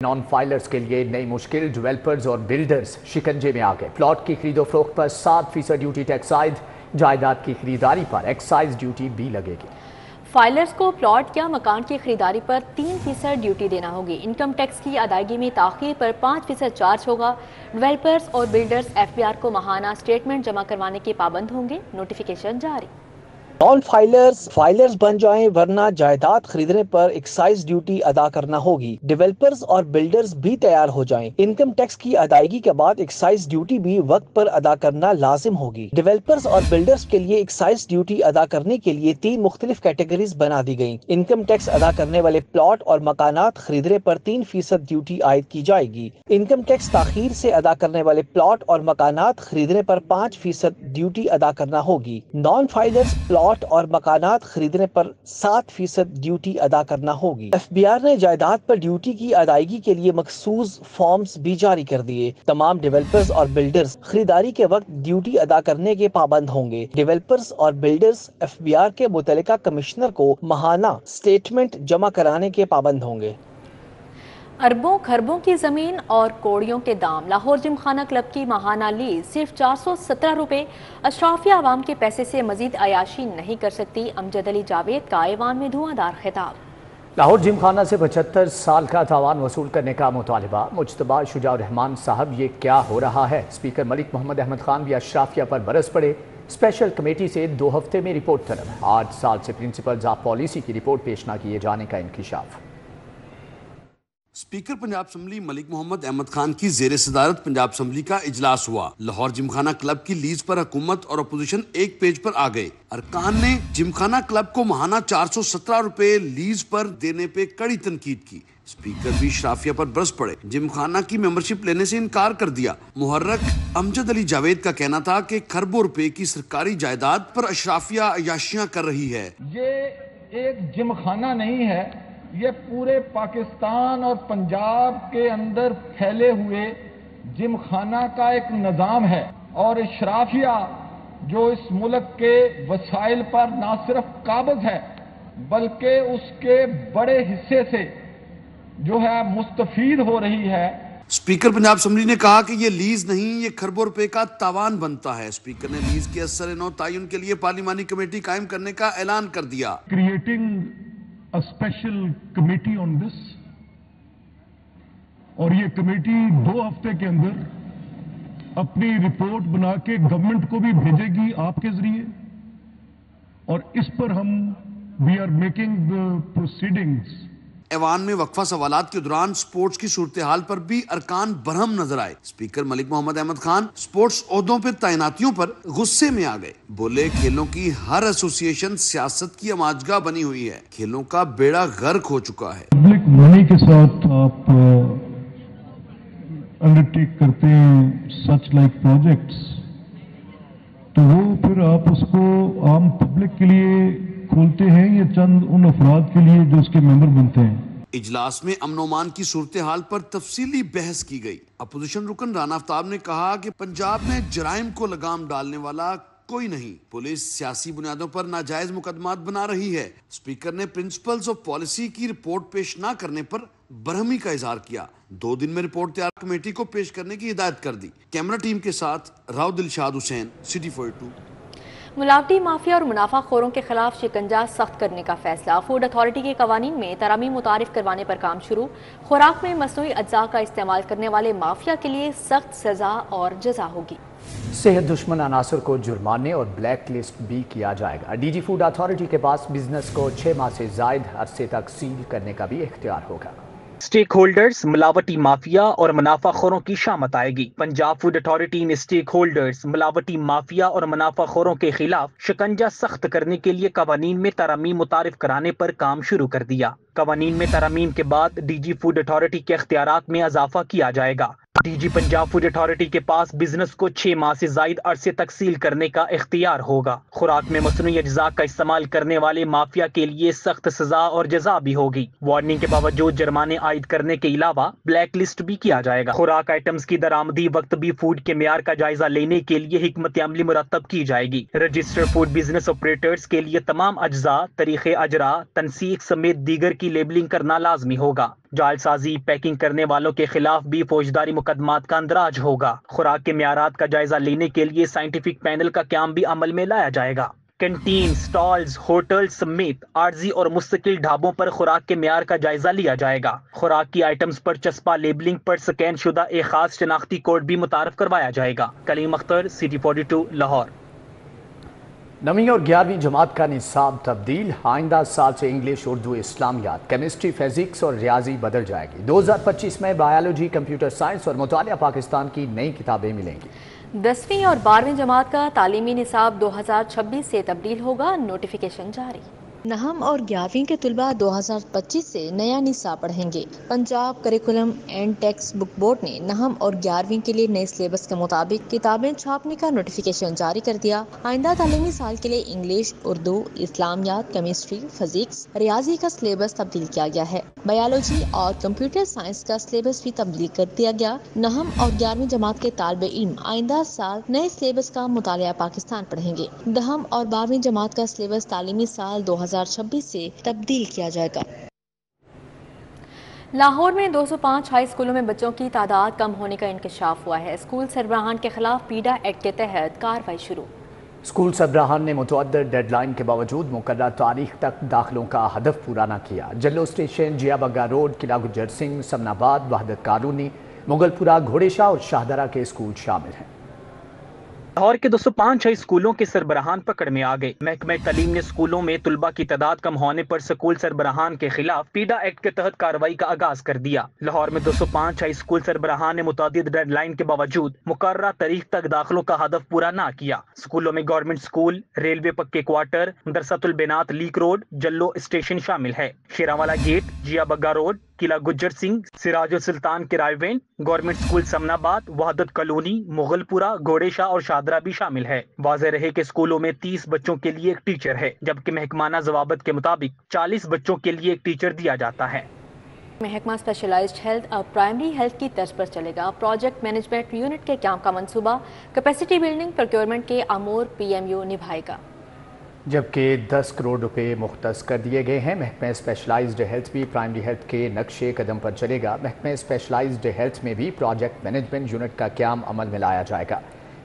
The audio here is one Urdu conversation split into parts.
نان فائلرز کے لیے نئی مشکل، ڈیولپرز اور بلڈرز شکنجے میں آ گئے۔ پلاٹ کی خرید و فروخت پر 7% ڈیوٹی ٹیکس عائد، جائیداد کی خریداری پر ایکسائز ڈیوٹی بھی لگے گی۔ فائلرز کو پلاٹ یا مکان کی خریداری پر 3% ڈیوٹی دینا ہوگی۔ انکم ٹیکس کی ادائیگی میں تاخیر پر 5% چارج ہوگا۔ ڈیولپرز اور بلڈرز FBR کو ماہانہ سٹیٹمنٹ جمع کروانے کے پابند ہوں گے۔ نوٹیفیکیشن جاری۔ نان فائلرز بن جائیں ورنہ جائیداد خریدنے پر ایکسائز ڈیوٹی ادا کرنا ہوگی۔ ڈیولپرز اور بلڈرز بھی تیار ہو جائیں۔ انکم ٹیکس کی ادائیگی کے بعد ایکسائز ڈیوٹی بھی وقت پر ادا کرنا لازم ہوگی۔ ڈیولپرز اور بلڈرز کے لیے ایکسائز ڈیوٹی ادا کرنے کے لیے 3 مختلف کیٹیگریز بنا دی گئیں۔ انکم ٹیکس ادا کرنے والے پلاٹ اور مکانات خریدنے پر 3% ڈیوٹی عائد کی جائے گی۔ انکم ٹیکس تاخیر سے ادا کرنے والے پلاٹ اور مکانات خریدنے پر 5% ڈیوٹی ادا کرنا ہوگی۔ نان فائلرز پلاٹ اور مکانات خریدنے پر 7% ڈیوٹی ادا کرنا ہوگی۔ FBR نے جائیداد پر ڈیوٹی کی ادائیگی کے لیے مخصوص فارمز بھی جاری کر دیے۔ تمام ڈیولپرز اور بلڈرز خریداری کے وقت ڈیوٹی ادا کرنے کے پابند ہوں گے۔ ڈیولپرز اور بلڈرز FBR کے متعلقہ کمشنر کو ماہانہ سٹیٹمنٹ جمع کرانے کے پابند ہوں گے۔ اربوں خربوں کی زمین اور کوڑیوں کے دام۔ لاہور جم خانہ کلب کی ماہانہ لیز صرف 417 روپے۔ اشرافیہ عوام کے پیسے سے مزید عیاشی نہیں کر سکتی۔ امجد علی جاوید کا ایوان میں دھواں دار خطاب۔ لاہور جم خانہ سے 75 سال کا تاوان وصول کرنے کا مطالبہ۔ مجتبیٰ شجاع الرحمان صاحب، یہ کیا ہو رہا ہے؟ اسپیکر ملک محمد احمد خان بھی اشرافیہ پر برس پڑے۔ اسپیشل کمیٹی سے 2 ہفتے میں رپورٹ طلب۔ 8 سال سے پرنسپلز آف پالیسی کی رپورٹ پیش نہ کیے جانے کا انکشاف۔ اسپیکر پنجاب اسمبلی ملک محمد احمد خان کی زیر صدارت پنجاب اسمبلی کا اجلاس ہوا۔ لاہور جم خانہ کلب کی لیز پر حکومت اور اپوزیشن ایک پیج پر آ گئے۔ ارکان نے جم خانہ کلب کو ماہانہ 417 روپے لیز پر دینے پہ کڑی تنقید کی۔ اسپیکر بھی اشرافیہ پر برس پڑے۔ جم خانہ کی ممبرشپ لینے سے انکار کر دیا۔ محرک امجد علی جاوید کا کہنا تھا کہ کھربوں روپے کی سرکاری جائیداد پر اشرافیہ عیاشیاں کر رہی ہے۔ یہ ایک جم خانہ نہیں ہے، یہ پورے پاکستان اور پنجاب کے اندر پھیلے ہوئے جم خانہ کا ایک نظام ہے، اور اشرافیہ جو اس ملک کے وسائل پر نہ صرف قابض ہے بلکہ اس کے بڑے حصے سے جو ہے مستفید ہو رہی ہے۔ اسپیکر پنجاب اسمبلی نے کہا کہ یہ لیز نہیں، یہ کھربوں روپے کا تاوان بنتا ہے۔ اسپیکر نے لیز کے اثر نو تعین کے لیے پارلیمانی کمیٹی قائم کرنے کا اعلان کر دیا۔ a special committee on this، اور یہ کمیٹی 2 ہفتے کے اندر اپنی رپورٹ بنا کے گورنمنٹ کو بھی بھیجے گی آپ کے ذریعے، اور اس پر ہم we are making the proceedings۔ ایوان میں وقفہ سوالات کے دوران سپورٹس کی صورتحال پر بھی ارکان برہم نظر آئے۔ اسپیکر ملک محمد احمد خان سپورٹس عہدوں پہ تعیناتیوں پر غصے میں آ گئے۔ بولے کھیلوں کی ہر ایسوسی ایشن سیاست کی اماجگاہ بنی ہوئی ہے، کھیلوں کا بیڑا غرق ہو چکا ہے۔ پبلک منی کے ساتھ آپ انڈرٹیک کرتے ہیں سچ لائک پروجیکٹس، تو وہ پھر آپ اس کو عام پبلک کے لیے کھولتے ہیں یا چند ان افراد کے لیے جو اس کے ممبر بنتے ہیں؟ اجلاس میں امن و امان کی صورتحال پر تفصیلی بحث کی گئی۔ اپوزیشن رکن رانا آفتاب نے کہا کہ پنجاب میں جرائم کو لگام ڈالنے والا کوئی نہیں، پولیس سیاسی بنیادوں پر ناجائز مقدمات بنا رہی ہے۔ اسپیکر نے پرنسپلز آف پالیسی کی رپورٹ پیش نہ کرنے پر برہمی کا اظہار کیا۔ 2 دن میں رپورٹ تیار کمیٹی کو پیش کرنے کی ہدایت کر دی۔ کیمرہ ٹیم کے ساتھ راؤ دلشاد حسین، سٹی 42۔ ملاوٹی مافیا اور منافع خوروں کے خلاف شکنجہ سخت کرنے کا فیصلہ۔ فوڈ اتھارٹی کے قوانین میں ترامیم متعارف کروانے پر کام شروع۔ خوراک میں مصنوعی اجزاء کا استعمال کرنے والے مافیا کے لیے سخت سزا اور جزا ہوگی۔ صحت دشمن عناصر کو جرمانے اور بلیک لسٹ بھی کیا جائے گا۔ DG فوڈ اتھارٹی کے پاس بزنس کو 6 ماہ سے زائد عرصے تک سیل کرنے کا بھی اختیار ہوگا۔ اسٹیک ہولڈرز، ملاوٹی مافیا اور منافع خوروں کی شامت آئے گی۔ پنجاب فوڈ اتھارٹی نے اسٹیک ہولڈرز، ملاوٹی مافیا اور منافع خوروں کے خلاف شکنجہ سخت کرنے کے لیے قوانین میں ترامیم متعارف کرانے پر کام شروع کر دیا۔ قوانین میں ترامیم کے بعد DG فوڈ اتھارٹی کے اختیارات میں اضافہ کیا جائے گا۔ DG پنجاب فوڈ اتھارٹی کے پاس بزنس کو 6 ماہ سے زائد عرصے تک سیل کرنے کا اختیار ہوگا۔ خوراک میں مصنوعی اجزاء کا استعمال کرنے والے مافیا کے لیے سخت سزا اور جزا بھی ہوگی۔ وارننگ کے باوجود جرمانے عائد کرنے کے علاوہ بلیک لسٹ بھی کیا جائے گا۔ خوراک آئٹمز کی درآمدی وقت بھی فوڈ کے معیار کا جائزہ لینے کے لیے حکمت عملی مرتب کی جائے گی۔ رجسٹر فوڈ بزنس آپریٹرز کے لیے تمام اجزاء، طریقے اجرا، تنسیق سمیت دیگر کی لیبلنگ کرنا لازمی ہوگا۔ جعلسازی پیکنگ کرنے والوں کے خلاف بھی فوجداری مقدمات کا اندراج ہوگا۔ خوراک کے معیارات کا جائزہ لینے کے لیے سائنٹیفک پینل کا قیام بھی عمل میں لایا جائے گا۔ کینٹین، سٹالز، ہوٹل سمیت عارضی اور مستقل ڈھابوں پر خوراک کے معیار کا جائزہ لیا جائے گا۔ خوراک کی آئٹمز پر چسپاں لیبلنگ پر سکین شدہ ایک خاص شناختی کوڈ بھی متعارف کروایا جائے گا۔ کلیم اختر، CT 42 لاہور۔ 9ویں اور 11ویں جماعت کا نصاب تبدیل، آئندہ سال سے انگلش، اردو، اسلامیات، کیمسٹری، فزکس اور ریاضی بدل جائے گی۔ 2025 میں بایولوجی، کمپیوٹر سائنس اور مطالعہ پاکستان کی نئی کتابیں ملیں گی۔ 10ویں اور 12ویں جماعت کا تعلیمی نصاب 2026 سے تبدیل ہوگا، نوٹیفیکیشن جاری۔ 9 اور 11ویں کے طلبہ 2025 سے نیا نصاب پڑھیں گے۔ Punjab curriculum and text book board نے 9 اور 11ویں کے لیے نئے سلیبس کے مطابق کتابیں چھاپنے کا نوٹیفیکیشن جاری کر دیا۔ آئندہ تعلیمی سال کے لیے انگلش، اردو، اسلامیات، کیمسٹری، فزکس، ریاضی کا سلیبس تبدیل کیا گیا ہے۔ بایولوجی اور کمپیوٹر سائنس کا سلیبس بھی تبدیل کر دیا گیا۔ 9 اور 11ویں جماعت کے طالب علم آئندہ سال نئے سلیبس کا مطالعہ پاکستان پڑھیں گے۔ 10 اور 12ویں جماعت کا سلیبس تعلیمی سال 2026 سے تبدیل کیا جائے گا۔ لاہور میں 205 ہائی اسکولوں میں بچوں کی تعداد کم ہونے کا انکشاف ہوا ہے۔ اسکول سربراہان کے خلاف پیڈا ایکٹ کے تحت کارروائی شروع۔ اسکول سربراہان نے متعدد ڈیڈ لائن کے باوجود مقررہ تاریخ تک داخلوں کا ہدف پورا نہ کیا۔ جلو اسٹیشن، جیا بگا روڈ، قلعہ گجر سنگھ، سمن آباد، وحدت کالونی، مغل پورہ، گھوڑے شاہ اور شاہدرہ کے اسکول شامل ہیں۔ لاہور کے 205 ہائی اسکولوں کے سربراہان پکڑ میں آ گئے۔ محکمہ تعلیم نے اسکولوں میں طلبہ کی تعداد کم ہونے پر اسکول سربراہان کے خلاف پیڈا ایکٹ کے تحت کارروائی کا آغاز کر دیا۔ لاہور میں 205 ہائی اسکول سربراہان نے متعدد ڈیڈ لائن کے باوجود مقررہ تاریخ تک داخلوں کا ہدف پورا نہ کیا۔ اسکولوں میں گورنمنٹ اسکول، ریلوے پکے کوارٹر، مدرسۃ البنات لیک روڈ، جلو اسٹیشن شامل ہے۔ شیراں والا گیٹ، جیا بگا روڈ، قلعہ گجر سنگھ، سراج السلطان کرائے وین، گورنمنٹ اسکول سمن آباد، وحدت کالونی، مغل پورہ، گھوڑے شاہ اور شاہدرہ بھی شامل ہے۔ واضح رہے کہ اسکولوں میں 30 بچوں کے لیے ایک ٹیچر ہے، جبکہ محکمانہ ضوابط کے مطابق 40 بچوں کے لیے ایک ٹیچر دیا جاتا ہے۔ محکمہ اسپیشلائزڈ ہیلتھ اب پرائمری ہیلتھ کی طرز پر چلے گا۔ پروجیکٹ مینجمنٹ یونٹ کے قیام کا منصوبہ کیپیسٹی بلڈنگ پروکیورمنٹ کے امور PMU نبھائے گا، جبکہ 10 کروڑ روپے مختص کر دیے گئے ہیں۔ محکمہ اسپیشلائزڈ ہیلتھ بھی پرائمری ہیلتھ کے نقشے قدم پر چلے گا۔ محکمہ اسپیشلائزڈ ہیلتھ میں بھی پروجیکٹ مینجمنٹ یونٹ کا قیام عمل میں لایا جائے گا۔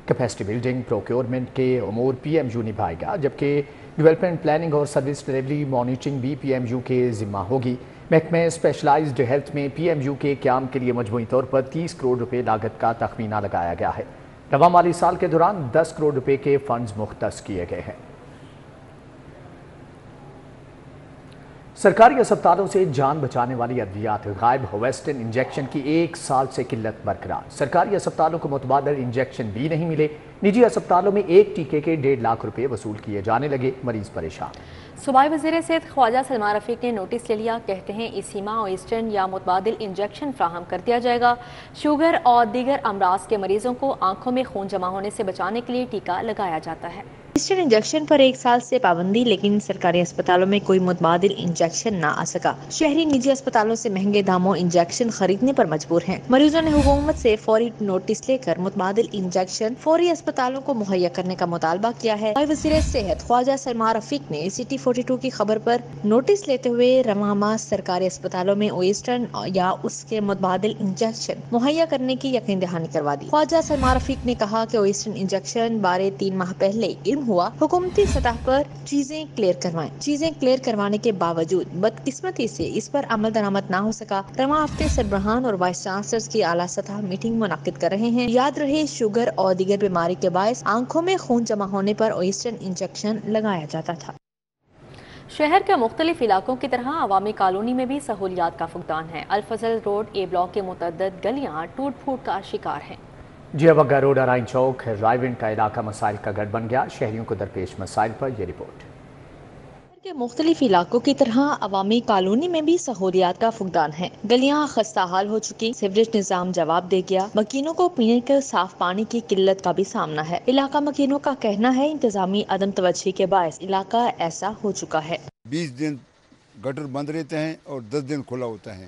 کیپیسٹی بلڈنگ پروکیورمنٹ کے امور PMU نبھائے گا، جبکہ ڈیولپمنٹ پلاننگ اور سروس ڈیلیوری مانیٹرنگ بھی PMU کے ذمہ ہوگی۔ محکمہ اسپیشلائزڈ ہیلتھ میں PMU کے قیام کے لیے مجموعی طور پر 30 کروڑ روپے لاگت کا تخمینہ لگایا گیا ہے۔ رواں مالی سال کے دوران 10 کروڑ روپے کے فنڈز مختص کیے گئے ہیں۔ سرکاری اسپتالوں سے جان بچانے والی ادویات غائب، ویسٹرن انجیکشن کی 1 سال سے قلت برقرار۔ سرکاری اسپتالوں کو متبادل انجیکشن بھی نہیں ملے۔ نجی اسپتالوں میں ایک ٹیکے کے 1.5 لاکھ روپے وصول کیے جانے لگے، مریض پریشان۔ صوبائی وزیر صحت خواجہ سلمان رفیق نے نوٹس لے لیا، کہتے ہیں اسی ماہ ایسٹرن یا متبادل انجیکشن فراہم کر دیا جائے گا۔ شوگر اور دیگر امراض کے مریضوں کو آنکھوں میں خون جمع ہونے سے بچانے کے لیے ٹیکہ لگایا جاتا ہے۔ ایسٹرن انجیکشن پر 1 سال سے پابندی، لیکن سرکاری اسپتالوں میں کوئی متبادل انجیکشن نہ آ سکا۔ شہری نجی اسپتالوں سے مہنگے داموں انجیکشن خریدنے پر مجبور ہیں۔ مریضوں نے حکومت سے فوری نوٹس لے کر متبادل انجیکشن فوری اسپتالوں کو مہیا کرنے کا مطالبہ کیا ہے۔ وزیر صحت خواجہ سلمان رفیق نے CT 42 کی خبر پر نوٹس لیتے ہوئے رواں ماہ سرکاری اسپتالوں میں ایسٹرن یا اس کے متبادل انجیکشن مہیا کرنے کی یقین دہانی کروا دی۔ خواجہ سلمان رفیق نے کہا کہ ایسٹرن انجیکشن بارے 3 ماہ پہلے ہوا، حکومتی سطح پر چیزیں کلیئر کروانے کے باوجود بدقسمتی سے اس پر عمل درآمد نہ ہو سکا۔ رواں ہفتے سربراہان اور وائس چانسلرز کی اعلیٰ سطح میٹنگ منعقد کر رہے ہیں۔ یاد رہے، شوگر اور دیگر بیماری کے باعث آنکھوں میں خون جمع ہونے پر ایسٹرن انجیکشن لگایا جاتا تھا۔ شہر کے مختلف علاقوں کی طرح عوامی کالونی میں بھی سہولیات کا فقدان ہے۔ الفضل روڈ A بلاک کے متعدد گلیاں ٹوٹ پھوٹ کا شکار ہیں۔ جیا بگا روڈ، ارائن چوک، رائیونڈ کا علاقہ مسائل کا گڑھ بن گیا۔ شہریوں کو درپیش مسائل پر یہ رپورٹ۔ کے مختلف علاقوں کی طرح عوامی کالونی میں بھی سہولیات کا فقدان ہے۔ گلیاں خستہ حال ہو چکی، سیوریج نظام جواب دے گیا، مکینوں کو پینے کے صاف پانی کی قلت کا بھی سامنا ہے۔ علاقہ مکینوں کا کہنا ہے انتظامی عدم توجہی کے باعث علاقہ ایسا ہو چکا ہے۔ 20 دن گٹر بند رہتے ہیں اور 10 دن کھلا ہوتا ہے۔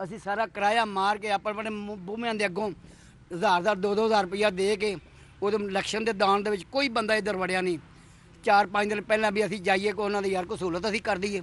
ਅਸੀਂ ਸਾਰਾ ਕਿਰਾਇਆ ਮਾਰ ਕੇ ਆਪਣੇ ਬੂਹਿਆਂ ਦੇ ਅੱਗੋਂ 1000 2000 ਰੁਪਇਆ ਦੇ ਕੇ ਉਹਦੇ ਇਲੈਕਸ਼ਨ ਦੇ ਦਾਨ ਦੇ ਵਿੱਚ ਕੋਈ ਬੰਦਾ ਇੱਧਰ ਵੜਿਆ ਨਹੀਂ। 4-5 ਦਿਨ ਪਹਿਲਾਂ ਵੀ ਅਸੀਂ ਜਾਈਏ ਕੋਈ ਉਹਨਾਂ ਦੀ ਯਾਰ ਕੋਈ ਸਹੂਲਤ ਅਸੀਂ ਕਰ ਦਈਏ।